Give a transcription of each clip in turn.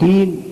3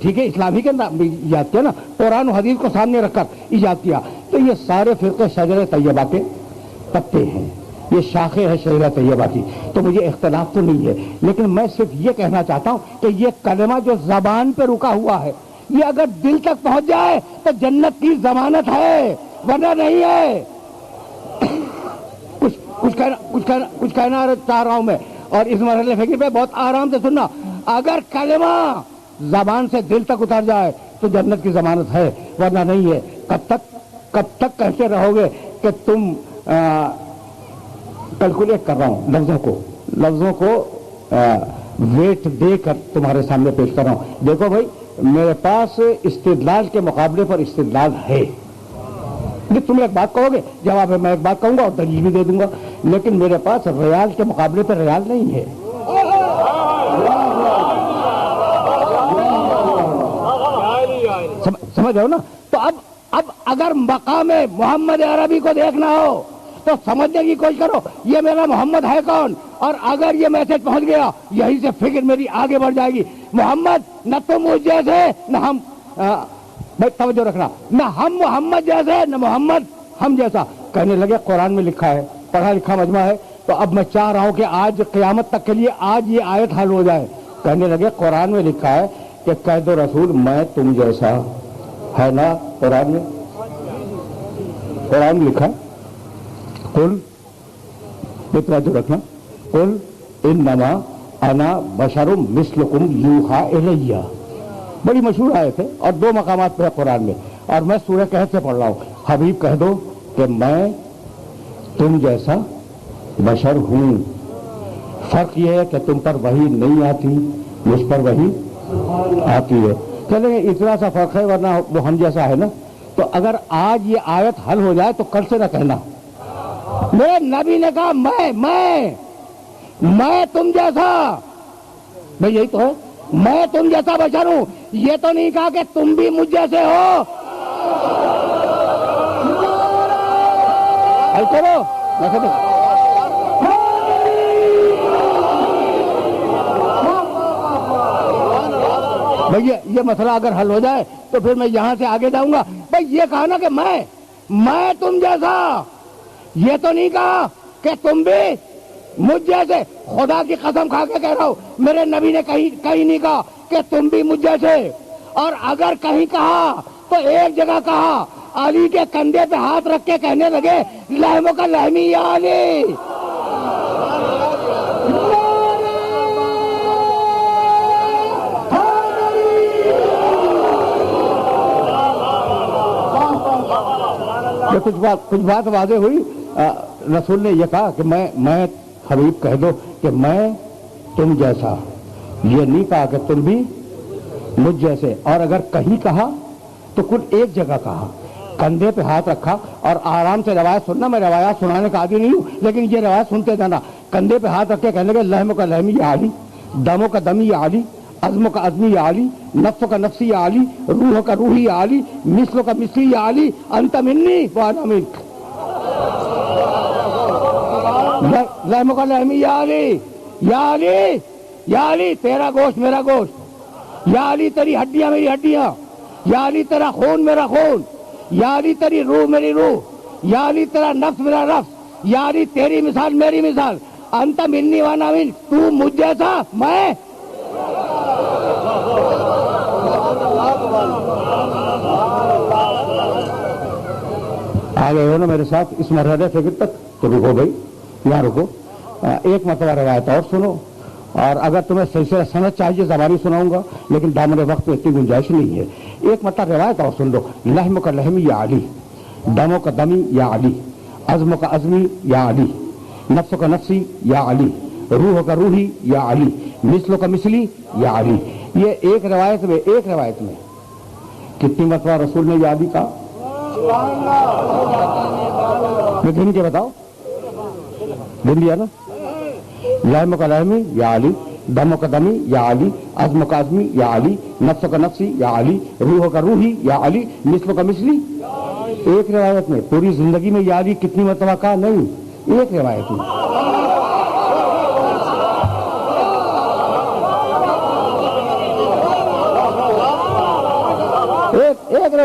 ٹھیک ہے اسلام ہی کے اندر ایجاد کیا نا, قرآن و حدیث کو سامنے رکھ کر ایجاد کیا. تو یہ سارے فرقے شجر طیبہ کے پتے ہیں, یہ شاخیں ہے شجر طیبہ کی. تو مجھے اختلاف تو نہیں ہے, لیکن میں صرف یہ کہنا چاہتا ہوں کہ یہ کلمہ جو زبان پہ رکا ہوا ہے, یہ اگر دل تک پہنچ جائے تو جنت کی ضمانت ہے, ورنہ نہیں ہے. کچھ کہنا چاہ رہا ہوں میں, اور اس مرحلے فکر پہ بہت آرام سے سننا. اگر کلمہ زبان سے دل تک اتر جائے تو جنت کی ضمانت ہے, ورنہ نہیں ہے. کب تک کہتے رہو گے کہ تم کیلکولیٹ کر رہا ہوں لفظوں کو ویٹ دے کر تمہارے سامنے پیش کر رہا ہوں. دیکھو بھائی, میرے پاس استدلال کے مقابلے پر استدلال ہے. تم ایک بات کہو گے, جواب ہے میں ایک بات کہوں گا اور دلیل بھی دے دوں گا, لیکن میرے پاس ریال کے مقابلے پر ریال نہیں ہے. سمجھ رہے ہو نا. تو اب اگر مقام محمد عربی کو دیکھنا ہو تو سمجھنے کی کوشش کرو یہ میرا محمد ہے کون, اور اگر یہ میسج پہنچ گیا یہی سے فکر میری آگے بڑھ جائے گی. محمد نہ تم مجھ جیسے نہ ہم, بھائی توجہ رکھنا, نہ ہم محمد جیسے نہ محمد ہم جیسا. کہنے لگے قرآن میں لکھا ہے, پڑھا لکھا مجمع ہے, تو اب میں چاہ رہا ہوں کہ آج قیامت تک کے لیے آج یہ آیت حل ہو جائے. کہنے لگے قرآن میں لکھا ہے کہ کہہ دو رسول میں تم جیسا, ہے نا قرآن میں لکھا. قل, توجہ رکھنا, قل انما انا بشر مثلکم یوحی الیہ, بڑی مشہور آیت ہے اور 2 مقامات پہ ہے قرآن میں, اور میں سورہ کہف سے پڑھ رہا ہوں. حبیب کہہ دو کہ میں تم جیسا بشر ہوں, فرق یہ ہے کہ تم پر وحی نہیں آتی, مجھ پر وحی آتی ہے. چلیں اتنا سا فرق ہے, ورنہ وہ ہم جیسا ہے نا. تو اگر آج یہ آیت حل ہو جائے تو کل سے نہ کہنا میرے نبی نے کہا میں تم جیسا, بھائی یہی تو ہے, میں تم جیسا بشر ہوں. یہ تو نہیں کہا کہ تم بھی مجھ جیسے ہو. بھائی یہ مسئلہ اگر حل ہو جائے تو پھر میں یہاں سے آگے جاؤں گا. بھائی یہ کہا نا کہ میں تم جیسا, یہ تو نہیں کہا کہ تم بھی مجھ جیسے. خدا کی قسم کھا کے کہہ رہا ہوں, میرے نبی نے کہیں نہیں کہا کہ تم بھی مجھ جیسے, اور اگر کہیں کہا تو ایک جگہ کہا, علی کے کندھے پہ ہاتھ رکھ کے کہنے لگے لہموں کا لہمی یا علی. کچھ بات واضح ہوئی. رسول نے یہ کہا کہ میں حبیب کہہ دو کہ میں تم جیسا, یہ نہیں کہا کہ تم بھی مجھ جیسے. اور اگر کہیں کہا تو کل ایک جگہ کہا, کندھے پہ ہاتھ رکھا. اور آرام سے روایت سننا, میں روایات سنانے کا عادی نہیں ہوں, لیکن یہ روایت سنتے جانا. کندھے پہ ہاتھ رکھ کے کہنے لگے لہموں کا لہمی یا علی, دموں کا دمی یا علی, عزموں کا عزمی یا علی, نفسوں کا نفسی یا علی, روحوں کا روحی یا علی, مثلوں کا مثلی یا علی, انت منی وانا منک. لہموں کا لہمی یا علی, یا علی, یا علی تیرا گوشت میرا گوشت, یا علی تیری ہڈیاں میری ہڈیاں, یا علی تیرا خون میرا خون, یا علی تیری روح میری روح, یا علی تیرا نفس میرا نفس, یا علی تیری مثال میری مثال, انت منی وانا منک, تو مجھ جیسا میں. آ گئے ہو نا میرے ساتھ اس مرحلے فکر تک, تو رکو بھائی یہاں رکو. ایک مرتبہ روایت اور سنو, اور اگر تمہیں سلسلہ سند چاہیے زبانی سناؤں گا, لیکن دامن وقت میں اتنی گنجائش نہیں ہے. ایک مرتبہ روایت اور سن لو. لحم کا لحمی یا علی, دموں کا دمی یا علی, عزم کا عزمی یا علی, نفس کا نفسی یا علی, روح کا روحی یا علی, مثلوں کا مثلی یا علی. یہ ایک روایت میں کتنی مرتبہ رسول نے یا علی کہا؟ گن کے بتاؤ, گن لیا نا. لحم کا لحمی یا علی, دموں کا دمی یا علی, عزم کا عزمی یا علی, نفس کا نفسی یا علی, روح کا روحی یا علی, مثلوں کا مثلی. ایک روایت میں. پوری زندگی میں یا علی کتنی مرتبہ کہا؟ نہیں, ایک روایت میں.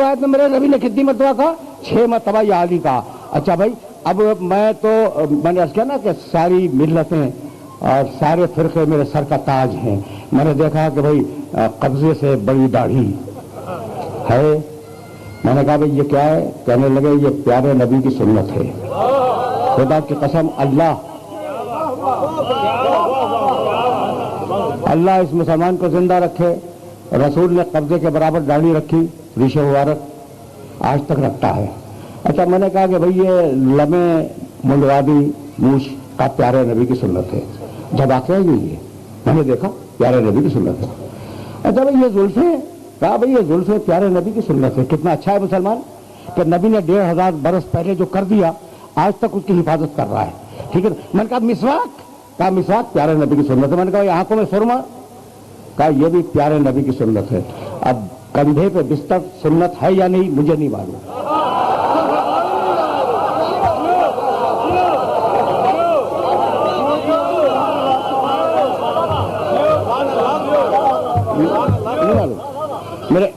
روایت میں میرے نبی نے کتنی مرتبہ کہا؟ 6 مرتبہ یا علی کہا. اچھا بھائی اب میں نے عرض کیا نا کہ ساری ملتیں اور سارے فرقے میرے سر کا تاج ہیں. میں نے دیکھا کہ بھائی قبضے سے بڑی داڑھی ہے. میں نے کہا بھائی یہ کیا ہے؟ کہنے لگے یہ پیارے نبی کی سنت ہے. خدا کی قسم اللہ اس مسلمان کو زندہ رکھے. رسول نے قبضے کے برابر داڑھی رکھی, ریش مبارک آج تک رکھتا ہے. اچھا میں نے کہا کہ بھائی یہ لمے منڈوادی موچھ کا پیارے نبی کی سنت ہے. جب واقعہ یہ ہے میں نے دیکھا پیارے نبی کی سنت ہے. اچھا بھائی یہ زلفیں, کہا بھائی یہ زلفیں پیارے نبی کی سنت ہے. کتنا اچھا ہے مسلمان کہ نبی نے 1500 برس پہلے جو کر دیا آج تک اس کی حفاظت کر رہا ہے. ٹھیک ہے. میں نے کہا مسواک, کہا مسواک پیارے نبی کی سنت ہے. میں نے کہا آنکھوں میں سرما, کہا یہ بھی پیارے نبی کی سنت ہے. اب کندھے پہ بستر سنت ہے یا نہیں مجھے نہیں معلوم.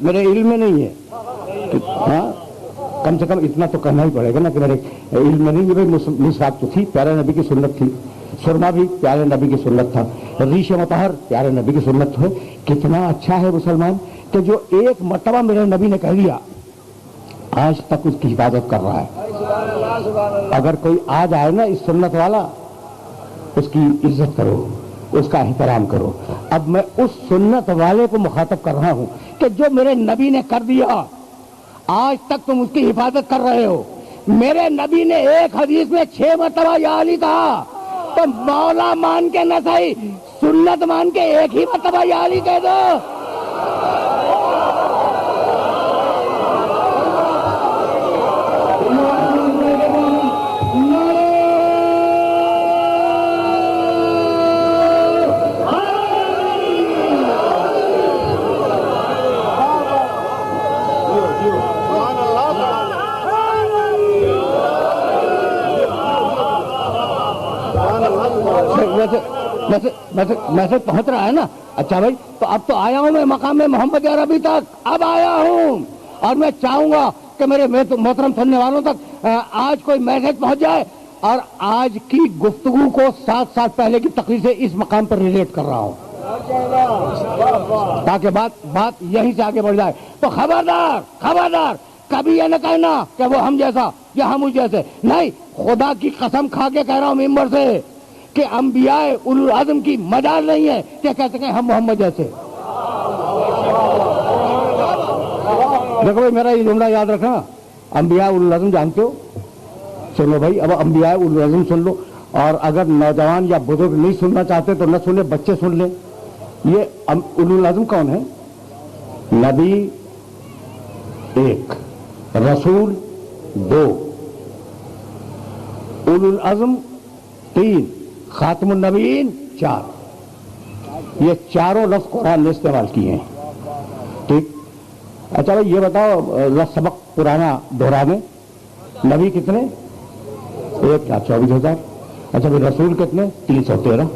میرے علم میں نہیں ہے. ہاں کم سے کم اتنا تو کرنا ہی پڑے گا نا کہ میرے علم میں نہیں ہے. بھائی مسواک تو تھی, پیارے نبی کی سنت تھی. سرما بھی پیارے نبی کی سنت تھا. ریش مطہر پیارے نبی کی سنت ہے. کتنا اچھا ہے مسلمان کہ جو ایک مرتبہ میرے نبی نے کہہ دیا آج تک اس کی حفاظت کر رہا ہے. اگر کوئی آ جائے نا اس سنت والا, اس کی عزت کرو, اس کا احترام کرو. اب میں اس سنت والے کو مخاطب کر رہا ہوں کہ جو میرے نبی نے کر دیا آج تک تم اس کی حفاظت کر رہے ہو. میرے نبی نے ایک حدیث میں 6 مرتبہ یا علی کہا تو مولا مان کے نہ صحیح, سنت مان کے ایک ہی مرتبہ یا علی کہہ دو. میسج پہنچ رہا ہے نا. اچھا بھائی تو اب تو آیا ہوں میں مقام محمد عربی تک, اب آیا ہوں اور میں چاہوں گا کہ میرے محترم سننے والوں تک آج کوئی میسج پہنچ جائے. اور آج کی گفتگو کو 7 سال پہلے کی تقریر سے اس مقام پر ریلیٹ کر رہا ہوں تاکہ بات یہیں سے آگے بڑھ جائے. تو خبردار کبھی یہ نہ کہنا کہ وہ ہم جیسا یا ہم اس جیسے نہیں. خدا کی قسم کھا کے کہہ رہا ہوں ممبر سے کہ انبیاء اولو العزم کی مجال نہیں ہے کہ کہہ سکیں ہم محمد جیسے. دیکھو بھائی میرا یہ جملہ یاد رکھنا, انبیاء اولو العزم جانتے ہو, سنو بھائی. اب انبیاء اولو العزم سن لو, اور اگر نوجوان یا بزرگ نہیں سننا چاہتے تو نہ سنیں, بچے سن لیں. یہ اولو العزم کون ہے؟ نبی 1, رسول 2, اولو العزم 3, خاتم النبیین 4. یہ چاروں لفظ قرآن نے استعمال کیے ہیں. ٹھیک. اچھا بھائی یہ بتاؤ سبق پرانا دہرانے, نبی کتنے؟ 1,24,000. اچھا بھائی رسول کتنے؟ 313.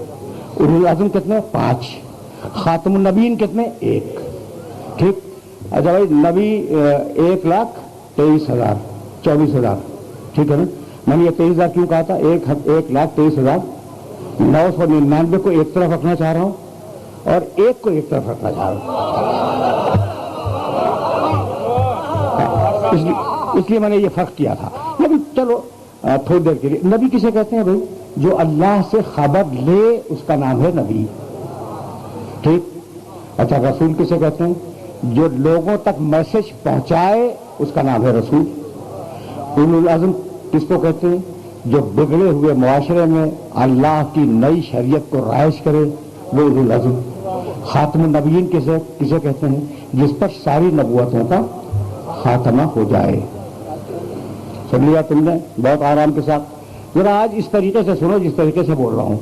اولو العزم کتنے؟ 5. خاتم النبیین کتنے؟ 1. ٹھیک. اچھا بھائی نبی 1,23,000 24,000. ٹھیک ہے نا. میں نے یہ 23,000 کیوں کہا تھا؟ 1,23,999 کو ایک طرف رکھنا چاہ رہا ہوں اور 1 کو ایک طرف رکھنا چاہ رہا ہوں. اس لیے میں نے یہ فرق کیا تھا. لیکن چلو تھوڑی دیر کے لیے, نبی کسے کہتے ہیں بھائی؟ جو اللہ سے خبر لے اس کا نام ہے نبی. ٹھیک. اچھا رسول کسے کہتے ہیں؟ جو لوگوں تک میسج پہنچائے اس کا نام ہے رسول. اولو العزم کس کو کہتے ہیں؟ جو بگڑے ہوئے معاشرے میں اللہ کی نئی شریعت کو رائج کرے, وہ اولو العزم. خاتم النبیین کسے کہتے ہیں؟ جس پر ساری نبوتوں کا خاتمہ ہو جائے. سن لیا تم نے بہت آرام کے ساتھ. ذرا آج اس طریقے سے سنو جس طریقے سے بول رہا ہوں.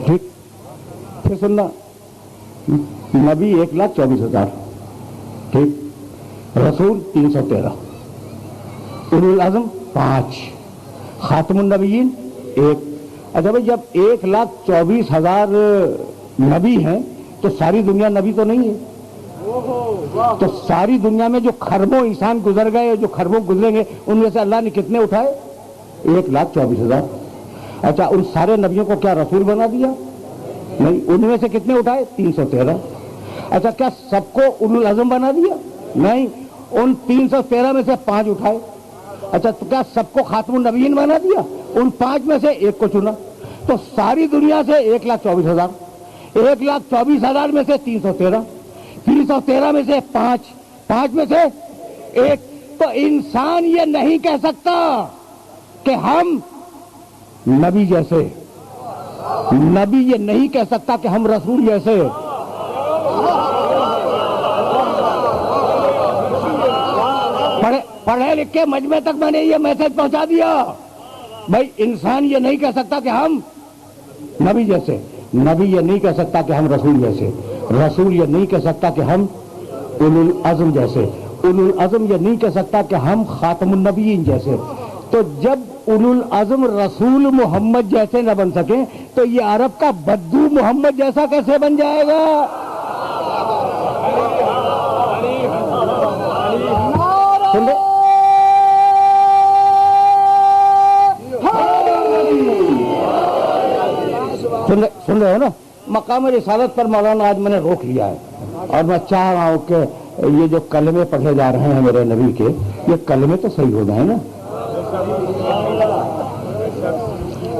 ٹھیک. پھر سننا. نبی 1,24,000. ٹھیک. رسول 313. اولو العزم 5. خاتم النبیین 1. اچھا بھائی جب 1,24,000 نبی ہیں تو ساری دنیا نبی تو نہیں ہے. تو ساری دنیا میں جو خربوں انسان گزر گئے، جو خربوں گزریں گے، ان میں سے اللہ نے کتنے اٹھائے؟ 1,24,000۔ اچھا، ان سارے نبیوں کو کیا رسول بنا دیا؟ نہیں، ان میں سے کتنے اٹھائے؟ 313۔ اچھا، کیا سب کو اولو العزم بنا دیا؟ نہیں، ان 313 میں سے 5 اٹھائے۔ اچھا، تو کیا سب کو خاتم النبیین بنا دیا؟ ان 5 میں سے ایک کو چنا۔ تو ساری دنیا سے 1,24,000، 1,24,000 میں سے 313، 313 میں سے 5 میں سے ایک۔ تو انسان یہ نہیں کہہ سکتا کہ ہم نبی جیسے، نبی یہ نہیں کہہ سکتا کہ ہم رسول جیسے۔ پڑھے لکھے مجمع تک میں نے یہ میسج پہنچا دیا، بھائی انسان یہ نہیں کہہ سکتا کہ ہم نبی جیسے، نبی یہ نہیں کہہ سکتا کہ ہم رسول جیسے، رسول یہ نہیں کہہ سکتا کہ ہم اولو العزم جیسے، اولو العزم یہ نہیں کہہ سکتا کہ ہم خاتم النبیین جیسے۔ تو جب اولو العزم رسول محمد جیسے نہ بن سکیں تو یہ عرب کا بدو محمد جیسا کیسے بن جائے گا؟ سن رہے ہو نا؟ مقام رسالت پر مولانا آج میں نے روک لیا ہے، اور میں چاہ رہا ہوں کہ یہ جو کلمے پڑھے جا رہے ہیں میرے نبی کے، یہ کلمے تو صحیح ہو جائیں نا۔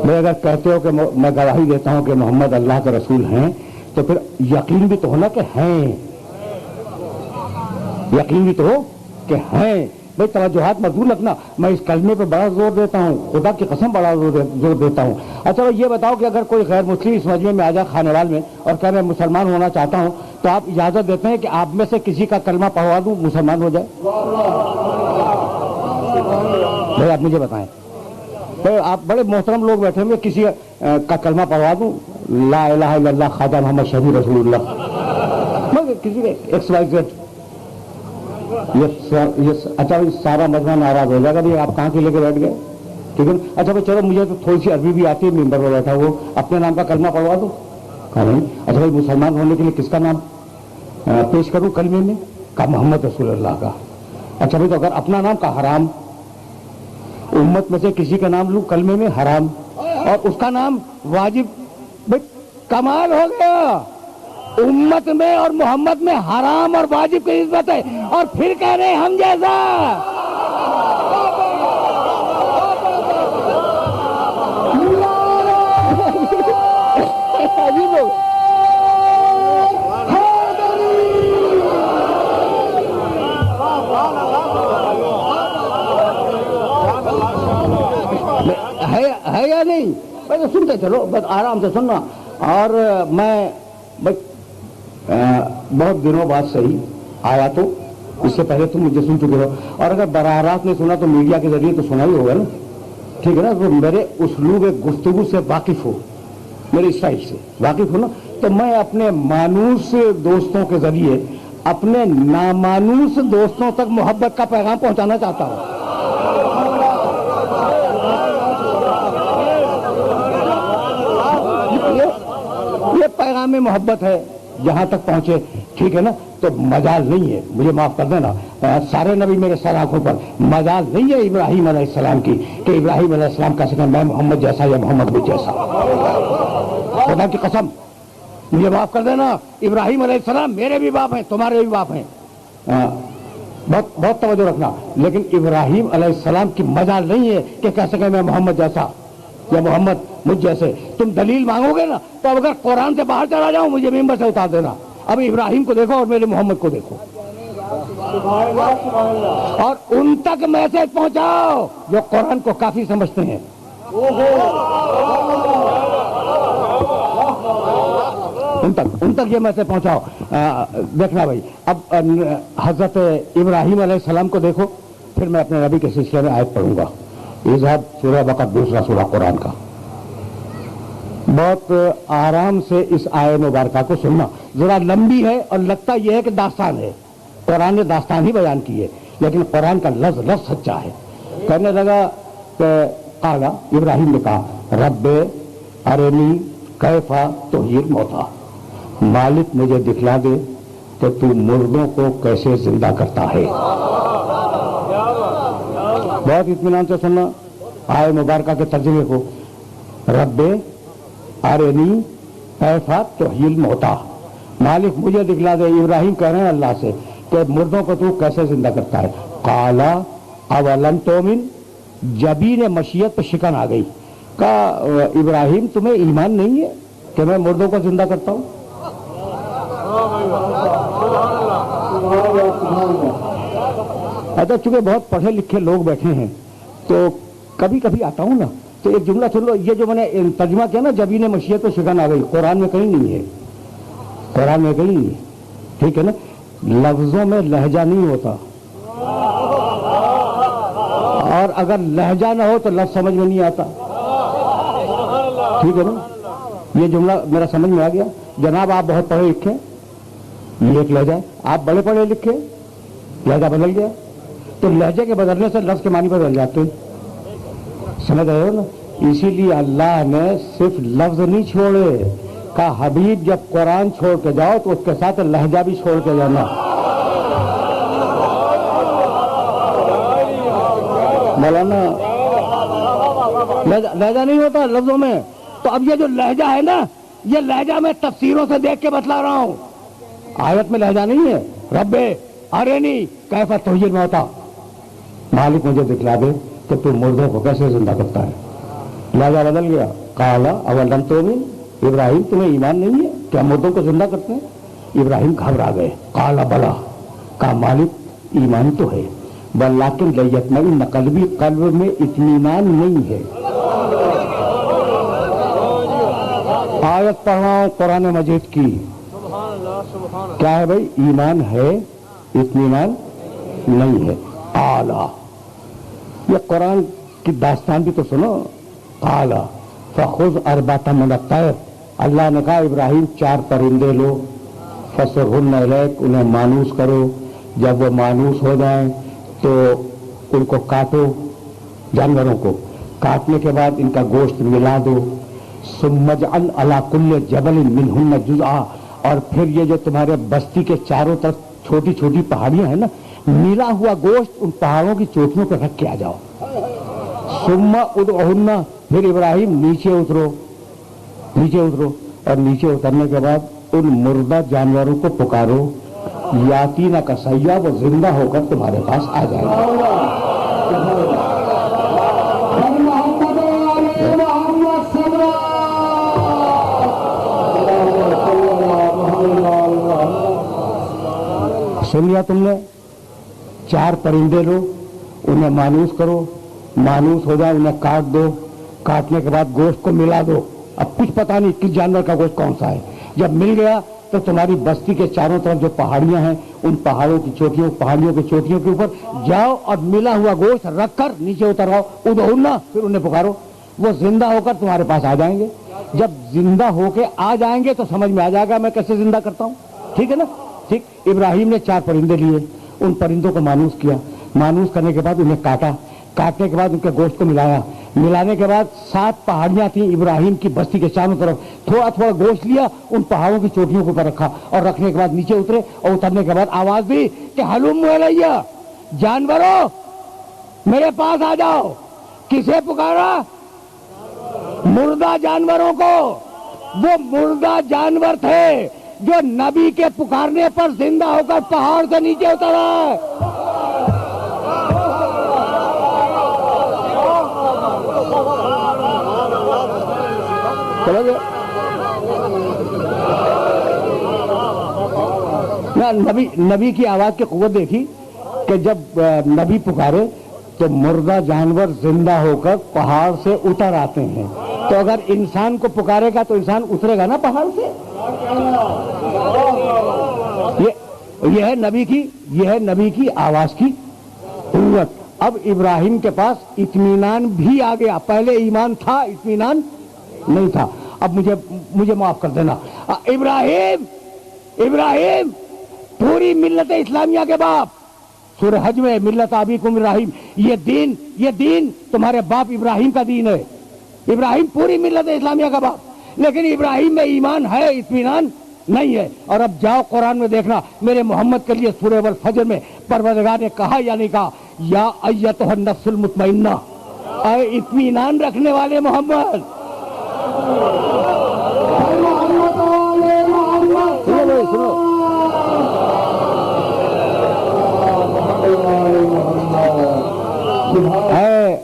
میں اگر کہتے ہو کہ میں گواہی دیتا ہوں کہ محمد اللہ کے رسول ہیں، تو پھر یقین بھی تو ہونا کہ ہیں، یقین بھی تو ہو کہ ہیں۔ بھائی توجہات مضبوط رکھنا، میں اس کلمے پہ بڑا زور دیتا ہوں، خدا کی قسم بڑا زور دیتا ہوں۔ اچھا یہ بتاؤ کہ اگر کوئی غیر مسلم اس مجمع میں آ جائے خانوال میں اور کہ میں مسلمان ہونا چاہتا ہوں، تو آپ اجازت دیتے ہیں کہ آپ میں سے کسی کا کلمہ پڑھوا دوں، مسلمان ہو جائے؟ بھائی آپ مجھے بتائیں، آپ بڑے محترم لوگ بیٹھے ہوئے، کسی کا کلمہ پڑھوا دوں، لا الہ الا اللہ خواجہ محمد شفیع رسول اللہ، میں کسی ایکس وائی زیڈ، یہ اچھا سارا مجمع ناراض ہو جائے گا، آپ کہاں کے لے کے بیٹھ گئے؟ ٹھیک ہے نا؟ اچھا بھائی چلو مجھے تو تھوڑی سی عربی بھی آتی ہے، ممبر پر بیٹھا وہ اپنے نام کا کلمہ پڑھوا دو، کہا نہیں۔ اچھا بھائی مسلمان ہونے کے لیے کس کا نام پیش کروں کلمے میں؟ کہا محمد رسول اللہ کا۔ اچھا بھائی تو اگر اپنا نام کا حرام، امت میں سے کسی کا نام لوں کلمے میں حرام، اور اس کا نام واجب، بھائی کمال ہو گیا۔ امت میں اور محمد میں حرام اور واجب کی نسبت ہے، اور پھر کہہ رہے ہیں ہم جیسا۔ ہے یا نہیں؟ پہلے سنتے چلو، بس آرام سے سننا۔ اور میں بہت دنوں بعد صحیح آیا، تو اس سے پہلے تم مجھے سن چکے ہو، اور اگر براہ راست نہیں سنا تو میڈیا کے ذریعے تو سنا ہی ہوگا نا، ٹھیک ہے نا؟ تو میرے اسلوب گفتگو سے واقف ہو، میرے اسٹائل سے واقف ہو نا، تو میں اپنے مانوس دوستوں کے ذریعے اپنے نامانوس دوستوں تک محبت کا پیغام پہنچانا چاہتا ہوں۔ یہ پیغام محبت ہے، جہاں تک پہنچے، ٹھیک ہے نا؟ تو مجال نہیں ہے، مجھے معاف کر دینا، سارے نبی میرے سر آنکھوں پر، مجال نہیں ہے ابراہیم علیہ السلام کی کہ ابراہیم علیہ السلام کا سکن میں محمد جیسا یا محمد بھی جیسا۔ خدا کی قسم مجھے معاف کر دینا، ابراہیم علیہ السلام میرے بھی باپ ہیں، تمہارے بھی باپ ہیں، بہت توجہ رکھنا، لیکن ابراہیم علیہ السلام کی مجال نہیں ہے کہ کہہ سکے میں محمد جیسا یا محمد مجھ جیسے۔ تم دلیل مانگو گے نا، تو اگر قرآن سے باہر چلا جاؤں مجھے ممبر سے اتار دینا۔ اب ابراہیم کو دیکھو اور میرے محمد کو دیکھو، اور ان تک میسج پہنچاؤ جو قرآن کو کافی سمجھتے ہیں۔ ان تک یہ میسج پہنچاؤ۔ دیکھنا بھائی، اب حضرت ابراہیم علیہ السلام کو دیکھو، پھر میں اپنے نبی کے سلسلے میں آیت پڑھوں گا۔ اذهب سورہ بقرہ، دوسرا سورہ قرآن کا۔ بہت آرام سے اس آیت مبارکہ کو سننا، ذرا لمبی ہے اور لگتا یہ ہے کہ داستان ہے، قرآن نے داستان ہی بیان کی ہے، لیکن قرآن کا لفظ لفظ سچا ہے۔ کہنے لگا کہ قال، ابراہیم نے کہا رب ارنی کیف تحیی الموتی، مالک مجھے دکھلا دے کہ تو مردوں کو کیسے زندہ کرتا ہے. بہت اطمینان سے سننا آئے مبارکہ کے ترجمے کو. رب ارنی کیف تحیی الموتی، مالک مجھے دکھلا دے. ابراہیم کہہ رہے ہیں اللہ سے کہ مردوں کو تو کیسے زندہ کرتا ہے. قال اولم تؤمن، جبین مشیت پہ شکن آ گئی. کہا ابراہیم تمہیں ایمان نہیں ہے کہ میں مردوں کو زندہ کرتا ہوں؟ اچھا چونکہ بہت پڑھے لکھے لوگ بیٹھے ہیں تو کبھی کبھی آتا ہوں نا تو ایک جملہ سن لو. یہ جو میں نے ترجمہ کیا نا جبین مشیت پہ شکن آ گئی، قرآن میں کہیں نہیں ہے، قرآن میں کہیں نہیں ہے. ٹھیک ہے نا، لفظوں میں لہجہ نہیں ہوتا، اور اگر لہجہ نہ ہو تو لفظ سمجھ میں نہیں آتا. ٹھیک ہے نا، یہ جملہ میرا سمجھ میں آ گیا. جناب آپ بہت پڑھے لکھے، یہ ایک لہجہ ہے. آپ بڑے پڑھے لکھے، لہجہ بدل گیا. تو لہجے کے بدلنے سے لفظ کے معنی بدل جاتے ہیں. سمجھ رہے ہو نا؟ اسی لیے اللہ نے صرف لفظ نہیں چھوڑے، کہا حبیب جب قرآن چھوڑ کے جاؤ تو اس کے ساتھ لہجہ بھی چھوڑ کے جانا. مولانا لہجہ نہیں ہوتا لفظوں میں. تو اب یہ جو لہجہ ہے نا، یہ لہجہ میں تفسیروں سے دیکھ کے بتلا رہا ہوں. آیت میں لہجہ نہیں ہے. رب ارنی کیف تحیی الموتی، مالک مجھے دکھلا دے کہ تو مردوں کو کیسے زندہ کرتا ہے. لہجہ بدل گیا. قال اولم تؤمن، ابراہیم تمہیں ایمان نہیں ہے کہ ہم مردوں کو زندہ کرتے ہیں؟ ابراہیم گھبرا گئے. قال بلا، کہا مالک ایمان تو ہے، لیکن لیطمئن قلبی، قلب میں اطمینان نہیں ہے. آیت پڑھ رہا ہوں قرآن مجید کی. کیا ہے بھائی؟ ایمان ہے، اطمینان نہیں ہے. اعلیٰ، یہ قرآن کی داستان بھی تو سنو. اعلیٰ فخذ اربعۃ من الطیر، اللہ نے کہا ابراہیم 4 پرندے لو، فصرہن الیک، انہیں مانوس کرو. جب وہ مانوس ہو جائیں تو ان کو کاٹو، جانوروں کو. کاٹنے کے بعد ان کا گوشت ملا دو. ثم اجعل علی کل جبل منہن جزءا، اور پھر یہ جو تمہارے بستی کے چاروں طرف چھوٹی چھوٹی پہاڑیاں ہیں نا، ملا ہوا گوشت ان پہاڑوں کی چوٹیوں پہ رکھ کے آ جاؤ. ثم ادعہن، پھر ابراہیم نیچے اترو، نیچے اترو، اور نیچے اترنے کے بعد ان مردہ جانوروں کو پکارو. یاتینا کا سیاح، وہ زندہ ہو کر تمہارے پاس آ جائے گا. سن لیا تم نے؟ 4 پرندے لو، انہیں مانوس کرو، مانوس ہو جائے انہیں کاٹ دو. کاٹنے کے بعد گوشت کو ملا دو. اب کچھ پتا نہیں کس جانور کا گوشت کون سا ہے. جب مل گیا تو تمہاری بستی کے چاروں طرف جو پہاڑیاں ہیں، ان پہاڑوں کی چوٹیوں، پہاڑیوں کی چوٹیوں کے اوپر جاؤ اور ملا ہوا گوشت رکھ کر نیچے اتر آؤ. ادعونا، پھر انہیں پکارو، وہ زندہ ہو کر تمہارے پاس آ جائیں گے. جب زندہ ہو کے آ جائیں گے تو سمجھ میں آ جائے گا میں کیسے زندہ کرتا ہوں. ٹھیک ہے نا؟ ٹھیک. ابراہیم نے 4 پرندے لیے، ان پرندوں کو مانوس کیا. مانوس کرنے کے بعد انہیں کاٹا. کاٹنے کے بعد ان کے گوشت کو ملایا. ملانے کے بعد 7 پہاڑیاں تھیں ابراہیم کی بستی کے چاروں طرف. تھوڑا تھوڑا گوشت لیا، ان پہاڑوں کی چوٹیوں کے اوپر رکھا، اور رکھنے کے بعد نیچے اترے. اور اترنے کے بعد آواز دی کہ ہلم الیہ، جانوروں میرے پاس آ جاؤ. کسے پکارا؟ مردہ جانوروں کو. وہ مردہ جانور تھے جو نبی کے پکارنے پر زندہ ہو کر پہاڑ سے نیچے اترا. نبی کی آواز کی قوت دیکھی کہ جب نبی پکارے تو مردہ جانور زندہ ہو کر پہاڑ سے اتر آتے ہیں. تو اگر انسان کو پکارے گا تو انسان اترے گا نا پہاڑ سے. یہ ہے نبی کی آواز کی قوت. اب ابراہیم کے پاس اطمینان بھی آ گیا. پہلے ایمان تھا، اطمینان نہیں تھا. اب مجھے معاف کر دینا. ابراہیم پوری ملت اسلامیہ کے باپ. سورہ حج میں ملت ابیکم ابراہیم، یہ دین تمہارے باپ ابراہیم کا دین ہے. ابراہیم پوری ملت اسلامیہ کا باپ. لیکن ابراہیم میں ایمان ہے، اطمینان نہیں ہے. اور اب جاؤ قرآن میں دیکھنا میرے محمد کے لیے سورہ والفجر میں پروردگار نے کہا یا نہیں کہا, یا ایتھا النفس المطمئنہ, اے اطمینان رکھنے والے محمد. سنو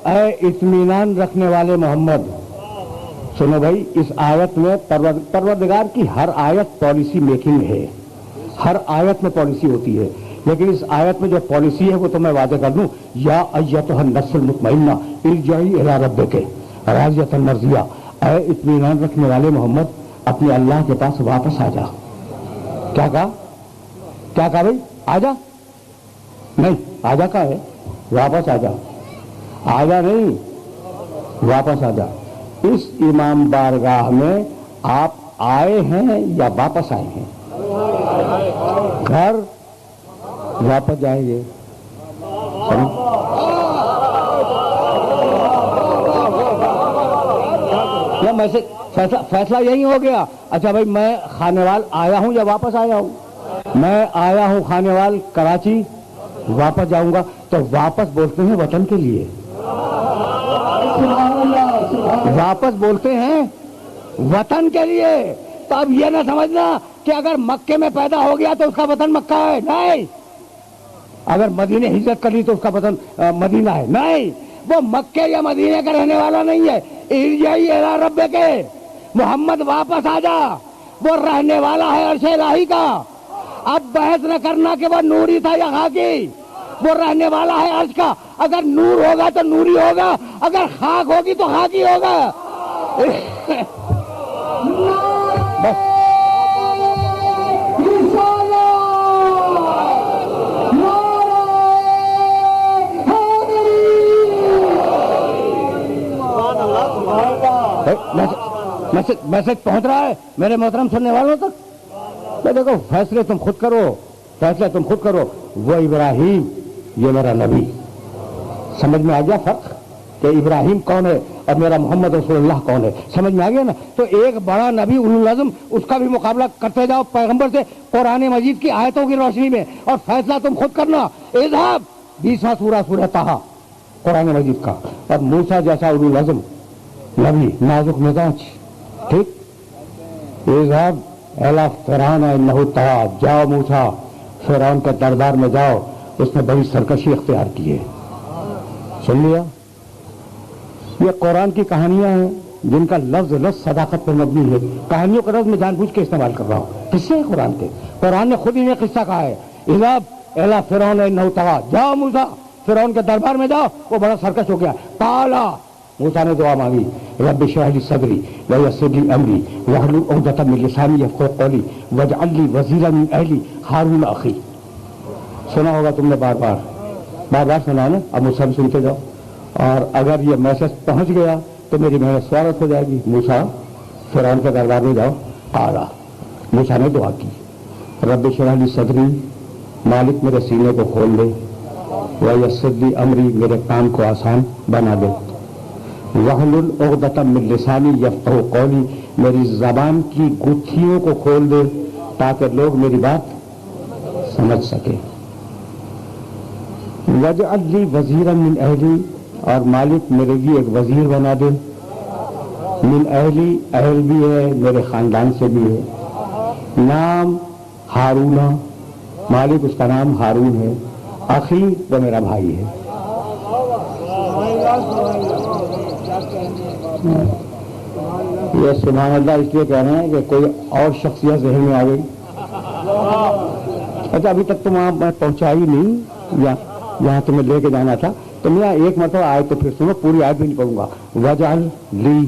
اے اطمینان رکھنے والے محمد. سنو بھائی, اس آیت میں پروردگار کی ہر آیت پالیسی میکنگ ہے, ہر آیت میں پالیسی ہوتی ہے, لیکن اس آیت میں جو پالیسی ہے وہ تو میں واضح کر دوں, یا ایتھا النفس المطمئنہ ارجعی الی ربک راضیۃ مرضیہ, اے اطمینان رکھنے والے محمد اپنے اللہ کے پاس واپس آ جا. کیا کہا بھائی؟ آ جا نہیں, آ جا کا ہے, واپس آ جا. آ جا نہیں, واپس آ جا. اس امام بارگاہ میں آپ آئے ہیں یا واپس آئے ہیں؟ گھر واپس جائیں گے. فیصلہ یہی ہو گیا. اچھا بھائی, میں خانیوال آیا ہوں یا واپس آیا ہوں؟ میں آیا ہوں خانیوال کراچی, واپس جاؤں گا. تو واپس بولتے ہیں وطن کے لیے, واپس بولتے ہیں وطن کے لیے. تو اب یہ نہ سمجھنا کہ اگر مکے میں پیدا ہو گیا تو اس کا وطن مکہ ہے, نہیں. اگر مدینے ہجرت کر لی تو اس کا وطن مدینہ ہے, نہیں. وہ مکے یا مدینے کا رہنے والا نہیں ہے. ارجعی الی ربک, محمد واپس آ جا, وہ رہنے والا ہے عرش الہی کا. اب بحث نہ کرنا کہ وہ نوری تھا یا خاکی, وہ رہنے والا ہے عرش کا. اگر نور ہوگا تو نوری ہوگا, اگر خاک ہوگی تو خاکی ہوگا. بس میسج پہنچ رہا ہے میرے محترم سننے والوں تک. میں دیکھو, فیصلے تم خود کرو, فیصلے تم خود کرو. وہ ابراہیم, یہ میرا نبی. سمجھ میں آ گیا فرق کہ ابراہیم کون ہے اور میرا محمد رسول اللہ کون ہے؟ سمجھ میں آ گیا نا. تو ایک بڑا نبی اولو العزم, اس کا بھی مقابلہ کرتے جاؤ پیغمبر سے قرآن مجید کی آیتوں کی روشنی میں, اور فیصلہ تم خود کرنا. اذهب 20واں سورہ طٰہٰ قرآن مجید کا. اور موسیٰ جیسا اولو العزم نبی, نازک مزاج, ٹھیک. اذهب الی فرعون انہ طغیٰ, جاؤ موسیٰ فرعون کے دربار میں جاؤ, اس نے بڑی سرکشی اختیار کی ہے. سن لیا؟ یہ قرآن کی کہانیاں ہیں جن کا لفظ لفظ صداقت پر مبنی ہے. کہانیوں کا لفظ میں جان بوجھ کے استعمال کر رہا ہوں. قصے ہیں قرآن کے, قرآن نے خود ہی نے قصہ کہا ہے. اذهب الی فرعون انہ طغیٰ, جاؤ موسیٰ فرعون کے دربار میں جاؤ, وہ بڑا سرکش ہو گیا. قال, موسیٰ نے دعا مانگی, رب اشرح لی صدری ویسر لی امری واحلل عقدۃ من لسانی یفقهوا قولی واجعل لی وزیرا من اہلی ہارون اخی. سنا ہوگا تم نے بار بار سنا نا, اب مجھ سے بھی سنتے جاؤ. اور اگر یہ میسج پہنچ گیا تو میری محنت سوارت ہو جائے گی. موسیٰ فرعون کے دربار میں جاؤ. قال, موسیٰ نے دعا کی, رب اشرح لی صدری, مالک میرے سینے کو کھول دے, ویسر لی امری, میرے کام کو آسان بنا دے, واحلل عقدۃ من لسانی یفقهوا قولی, میری زبان کی گتھیوں کو کھول دے تاکہ لوگ میری بات سمجھ سکے. واجعل لی وزیرا من اہلی, اور مالک میرے لیے ایک وزیر بنا دے. من اہلی, اہل بھی ہے میرے خاندان سے بھی ہے. نام ہارون, مالک اس کا نام ہارون ہے. اخی, وہ میرا بھائی ہے. یہ سبحان اللہ اس لیے کہہ رہے ہیں کہ کوئی اور شخصیت ذہن میں آ گئی. اچھا, ابھی تک تو وہاں میں پہنچا ہی نہیں, یہاں تمہیں لے کے جانا تھا. تو میں ایک مرتبہ آئے تو پھر سنو, پوری آیت بھی نہیں پڑھوں گا. وجعل لی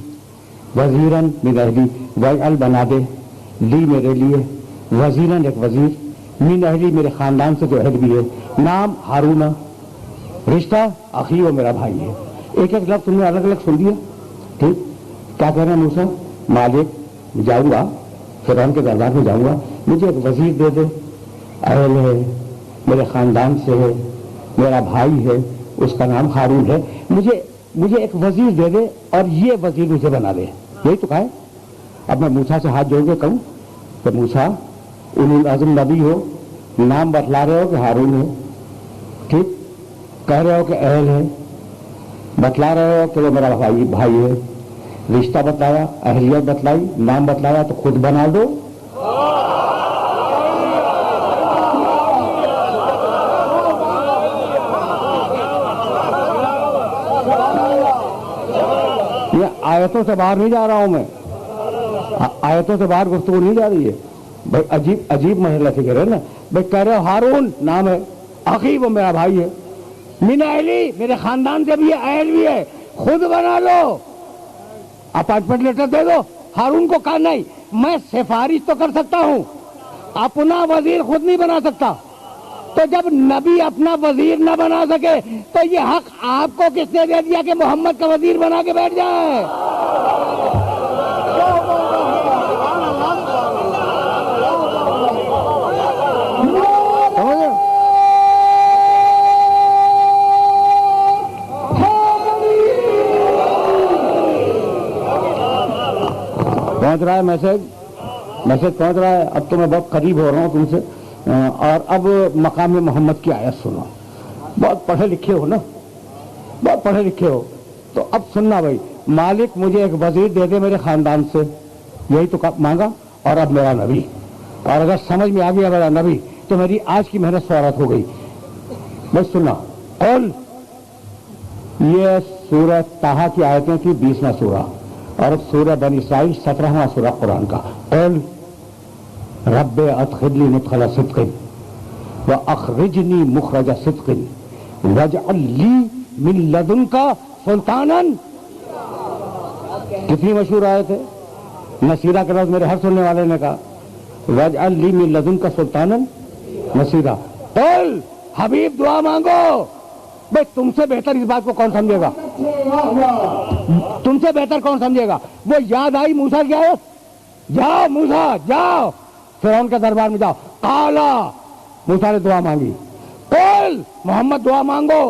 وزیرا من اہلی, وجعل بنا دے, لی میرے لیے, وزیرا ایک وزیر, من اہلی میرے خاندان سے جو اہل بھی ہے. نام ہارون, رشتہ اخی, وہ میرا بھائی ہے. ایک ایک لفظ تم نے الگ الگ سن دیا. ٹھیک, کیا کہہ رہے ہیں موسیٰ؟ مالک جاؤں گا فرعون کے دربار میں جاؤں گا, مجھے ایک وزیر دے دے, اہل ہے میرے خاندان سے ہے, میرا بھائی ہے, اس کا نام ہارون ہے. مجھے ایک وزیر دے دے اور یہ وزیر مجھے بنا دے. یہی تو کہا ہے. اب میں موسیٰ سے ہاتھ جوڑ کے کہوں کہ موسیٰ اولو العزم نبی ہو، نام بتلا رہے ہو کہ ہارون ہے، ٹھیک، کہہ رہے ہو کہ اہل ہے، بتلا رہے ہو کہ وہ میرا بھائی ہے، رشتہ بتلایا، اہلیت بتلائی، نام بتلایا، تو خود بنا دو۔ یہ آیتوں سے باہر نہیں جا رہا ہوں میں، آیتوں سے باہر گفتگو نہیں جا رہی ہے بھائی، عجیب عجیب مسئلہ فکر ہے نا بھائی، کہہ رہے ہو ہارون نام ہے، اخی وہ میرا بھائی ہے، من اہلی میرے خاندان سے بھی ہے، اہل بھی ہے، خود بنا لو، اپائنٹمنٹ لیٹر دے دو۔ ہارون کو کہا نہیں، میں سفارش تو کر سکتا ہوں، اپنا وزیر خود نہیں بنا سکتا، تو جب نبی اپنا وزیر نہ بنا سکے تو یہ حق آپ کو کس نے دے دیا کہ محمد کا وزیر بنا کے بیٹھ جائے؟ پہنچ رہا ہے میسج پہنچ رہا ہے، اب تو میں بہت قریب ہو رہا ہوں تم سے، اور اب مقام محمد کی آیت سنو، بہت پڑھے لکھے ہو نا، بہت پڑھے لکھے ہو، تو اب سننا بھائی، مالک مجھے ایک وزیر دے دے میرے خاندان سے، یہی تو مانگا، اور اب میرا نبی، اور اگر سمجھ میں آ گیا میرا نبی تو میری آج کی محنت سوارت ہو گئی۔ بس سننا، قل، یہ سورہ طٰہٰ کی آیتیں تھی 20واں سورہ، اور سورہ بنی اسرائیل 17واں سورہ قرآن کا۔ قل رب ادخلنی مدخل صدق واخرجنی مخرج صدق واجعل لی من لدنک سلطانا، کتنی مشہور آیت ہے، نصیرہ کا لفظ میرے ہر سننے والے نے کہا، واجعل لی من لدنک سلطانا نصیرہ۔ قل حبیب دعا مانگو، بھائی تم سے بہتر اس بات کو کون سمجھے گا، تم سے بہتر کون سمجھے گا؟ وہ یاد آئی موسیٰ کی آیت، جاؤ موسیٰ جاؤ فرعون کے دربار میں جاؤ، قالا موسیٰ نے دعا مانگی، قل محمد دعا مانگو،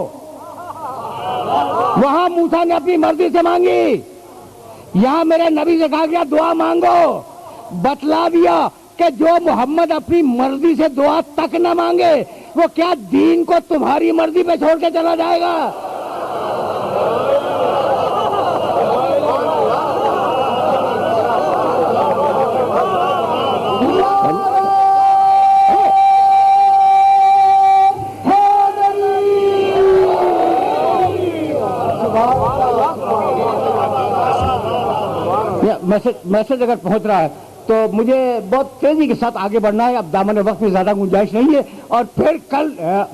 وہاں موسیٰ نے اپنی مرضی سے مانگی، یہاں میرے نبی سے کہا گیا دعا مانگو، بتلا دیا کہ جو محمد اپنی مرضی سے دعا تک نہ مانگے وہ کیا دین کو تمہاری مرضی پہ چھوڑ کے چلا جائے گا؟ میسج اگر پہنچ رہا ہے تو مجھے بہت تیزی کے ساتھ آگے بڑھنا ہے، اب دامن وقت میں زیادہ گنجائش نہیں ہے، اور پھر کل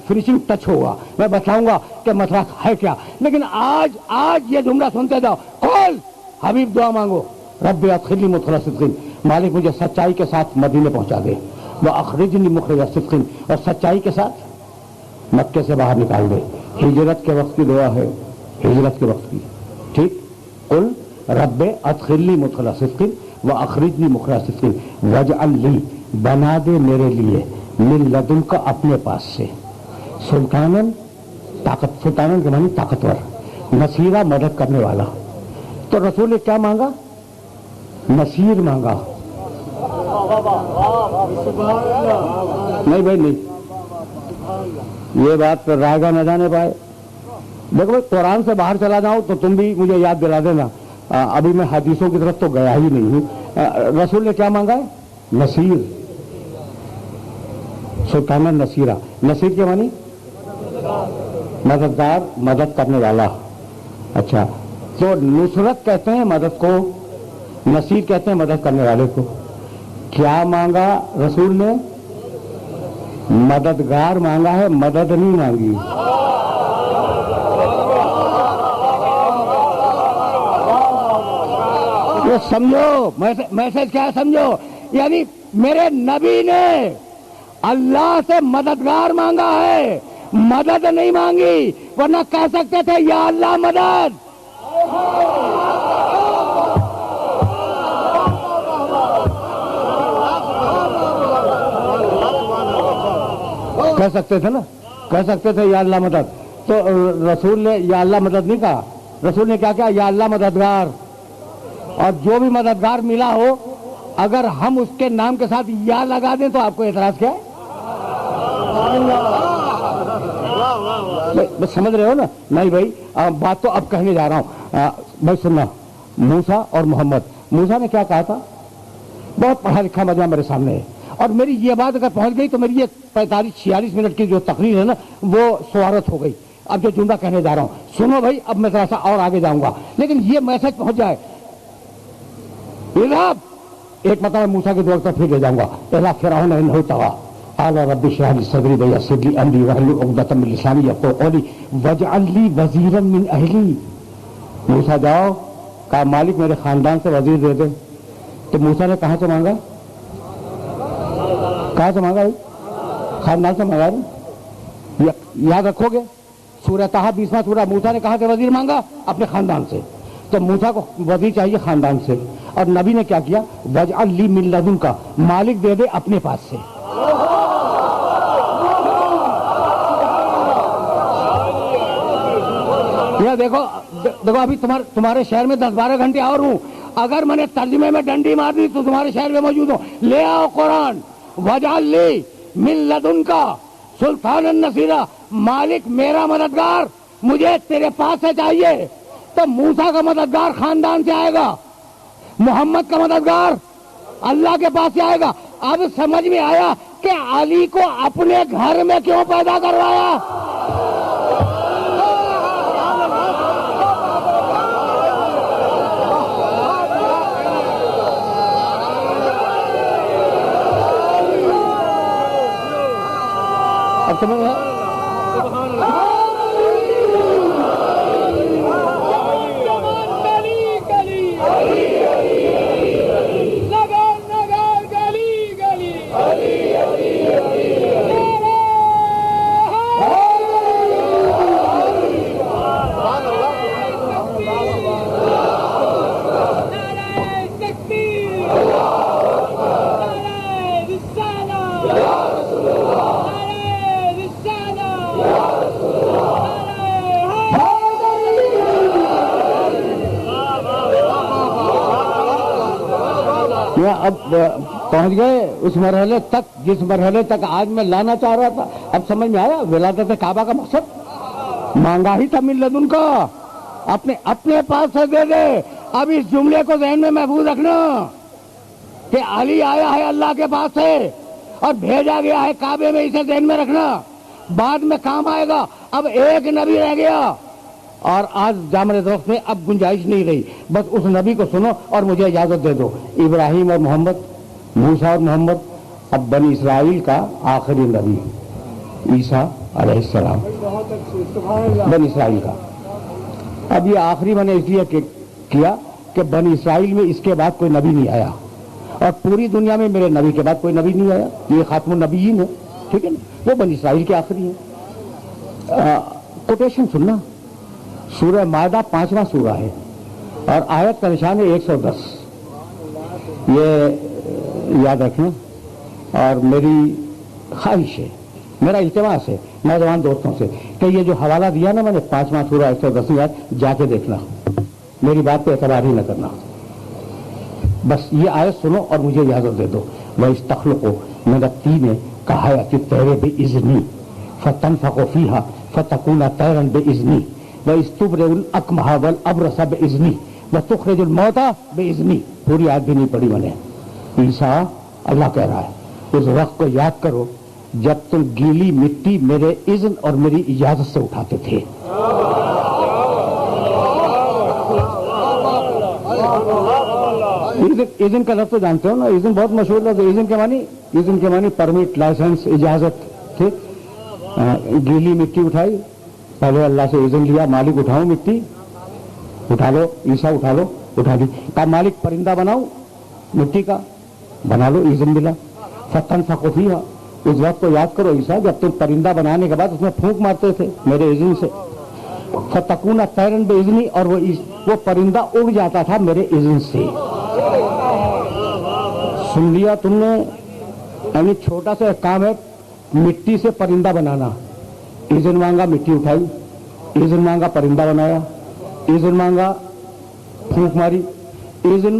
فنیشنگ ٹچ ہوگا، میں بتاؤں گا کہ مسئلہ ہے کیا، لیکن آج یہ جملہ سنتے جاؤ، قل حبیب دعا مانگو، رب ادخلنی مدخل صدق، مالک مجھے سچائی کے ساتھ مدینے پہنچا دے، واخرجنی مخرج صدق، اور سچائی کے ساتھ مکے سے باہر نکال دے۔ ہجرت کے وقت کی دعا ہے، ہجرت کے وقت کی، ٹھیک، قل رب ادخلنی مدخل صدق واخرجنی مخرج صدق واجعل لی، بنا دے میرے لیے، من لدنک اپنے پاس سے، سلطانن، طاقت، سلطانن کے معنی طاقتور، نصیرہ مدد کرنے والا۔ تو رسول نے کیا مانگا؟ نصیر مانگا، نہیں بھائی نہیں، یہ بات پر رائے گاہ نہ جانے پائے۔ دیکھو بھائی، قرآن سے باہر چلا جاؤں تو تم بھی مجھے یاد دلا دینا، ابھی میں حدیثوں کی طرف تو گیا ہی نہیں ہوں۔ رسول نے کیا مانگا ہے؟ نصیر، سلطانہ نصیرہ، نصیر کے معنی مددگار، مدد کرنے والا۔ اچھا، تو نصرت کہتے ہیں مدد کو، نصیر کہتے ہیں مدد کرنے والے کو۔ کیا مانگا رسول نے؟ مددگار مانگا ہے، مدد نہیں مانگی۔ یہ سمجھو میسج کیا ہے، سمجھو، یعنی میرے نبی نے اللہ سے مددگار مانگا ہے، مدد نہیں مانگی، ورنہ کہہ سکتے تھے یا اللہ مدد۔ کہہ سکتے تھے نا، کہہ سکتے تھے یا اللہ مدد، تو رسول نے یا اللہ مدد نہیں کہا، رسول نے کیا کہا؟ یا اللہ مددگار، اور جو بھی مددگار ملا ہو اگر ہم اس کے نام کے ساتھ یا لگا دیں تو آپ کو اعتراض کیا ہے؟ بس سمجھ رہے ہو نا؟ نہیں بھائی بات تو اب کہنے جا رہا ہوں. بھائی سننا، موسیٰ اور محمد. موسیٰ نے کیا کہا تھا؟ بہت پڑھا لکھا مجمع میرے سامنے ہے، اور میری یہ بات اگر پہنچ گئی تو میری یہ 45-46 منٹ کی جو تقریر ہے نا وہ سوارت ہو گئی. اب جو جملہ کہنے جا رہا ہوں سنو بھائی، اب میں ذرا سا اور آگے جاؤں گا لیکن یہ میسج پہنچ جائے. ایک مرتبہ موسیٰ کے دور تک پھر لے جاؤں گا. الا فرعون انه طغى قال رب اشرح لي صدري ويسر لي امري واحلل عقدة من لساني يفقهوا قولي واجعل لي وزيرا من اهلي. موسیٰ جاؤ، کہا مالک میرے خاندان سے وزیر دے دے. تو موسیٰ نے کہاں سے مانگا؟ کہاں سے مانگا؟ خاندان سے مانگا. یاد رکھو گے سورہ طٰہٰ 20واں سورہ. موسیٰ نے کہاں سے وزیر مانگا؟ اپنے خاندان سے. تو موسیٰ کو وزیر چاہیے خاندان سے، اور نبی نے کیا کیا؟ وجعل لی من لدنک، مالک دے دے اپنے پاس سے. یہ دیکھو ابھی تمہارے شہر میں 10-12 گھنٹے اور ہوں، اگر میں نے ترجمے میں ڈنڈی مار دی تو تمہارے شہر میں موجود ہوں. لے آؤ قرآن. وجعل لی من لدنک سلطانا نصیرا، مالک میرا مددگار مجھے تیرے پاس سے چاہیے. تو موسیٰ کا مددگار خاندان سے آئے گا، محمد کا مددگار اللہ کے پاس سے آئے گا. اب سمجھ میں آیا کہ علی کو اپنے گھر میں کیوں پیدا کروایا. اب سمجھ میں اب پہنچ گئے اس مرحلے تک جس مرحلے تک آج میں لانا چاہ رہا تھا. اب سمجھ میں آیا ولادت کعبہ کا مقصد مانگا ہی تھا من لدن کا، اپنے پاس سے دے دے. اب اس جملے کو ذہن میں محفوظ رکھنا کہ علی آیا ہے اللہ کے پاس سے اور بھیجا گیا ہے کعبے میں، اسے ذہن میں رکھنا، بعد میں کام آئے گا. اب ایک نبی رہ گیا اور آج جامن درخت میں اب گنجائش نہیں رہی. بس اس نبی کو سنو اور مجھے اجازت دے دو. ابراہیم اور محمد، موسیٰ اور محمد، اب بنی اسرائیل کا آخری نبی عیسیٰ علیہ السلام، بنی اسرائیل کا. اب یہ آخری میں نے اس لیے کیا کہ بنی اسرائیل میں اس کے بعد کوئی نبی نہیں آیا، اور پوری دنیا میں میرے نبی کے بعد کوئی نبی نہیں آیا. یہ خاتم النبیین ہے، ٹھیک ہے نا، وہ بنی اسرائیل کے آخری ہیں. کوٹیشن سننا، سورہ مائدہ 5واں سورہ ہے اور آیت کا نشان ہے 110. یہ یاد رکھنا، اور میری خواہش ہے، میرا التماس ہے نوجوان دوستوں سے کہ یہ جو حوالہ دیا نا میں نے 5واں سورہ 110 آیت جا کے دیکھنا، میری بات پہ اعتبار ہی نہ کرنا. بس یہ آیت سنو اور مجھے اجازت دے دو. وَإِسْتَخْلُقُ مِنَ الطِّينِ كَحَيَةِ الطَّيْرِ بِإِذْنِي فَتَنْفَخُ فِيهَا فَتَكُونَ طَيْرًا بِإِذْنِي وَإِسْتُبْرِئُ الْأَكْمَحَ وَالْأَبْرَصَ بِإِذْنِي وَتُخْرِجُ الْمَوْتَى بِإِذْنِي. پوری آیت بھی نہیں پڑھی میں نے. عیسیٰ اللہ کہہ رہا ہے اس وقت کو یاد کرو جب تم گیلی مٹی میرے اذن اور میری اجازت سے اٹھاتے تھے. اذن کا لفظ تو جانتے ہو نا، اذن بہت مشہور لفظ. اذن کے معنی پرمٹ، لائسنس، اجازت. ٹھیک، گیلی مٹی اٹھائی، پہلے اللہ سے اذن لیا، مالک اٹھاؤں مٹی، اٹھا لو. عیسیٰ اٹھا لو، اٹھا دی. کہا مالک پرندہ بناؤ مٹی کا، بنا لو، اذن ملا. فتنفخ فیہا، اس وقت کو یاد کرو عیسیٰ جب تم پرندہ بنانے کے بعد اس میں پھونک مارتے تھے میرے اذن سے. فتکون طیرا باذنی، اور وہ پرندہ اڑ جاتا تھا میرے اذن سے. سن لیا تم نے؟ یعنی چھوٹا سا ایک کام ہے مٹی سے پرندہ بنانا. اذن مانگا، مٹی اٹھائی. اذن مانگا، پرندہ بنایا. اذن مانگا، پھونک ماری. اذن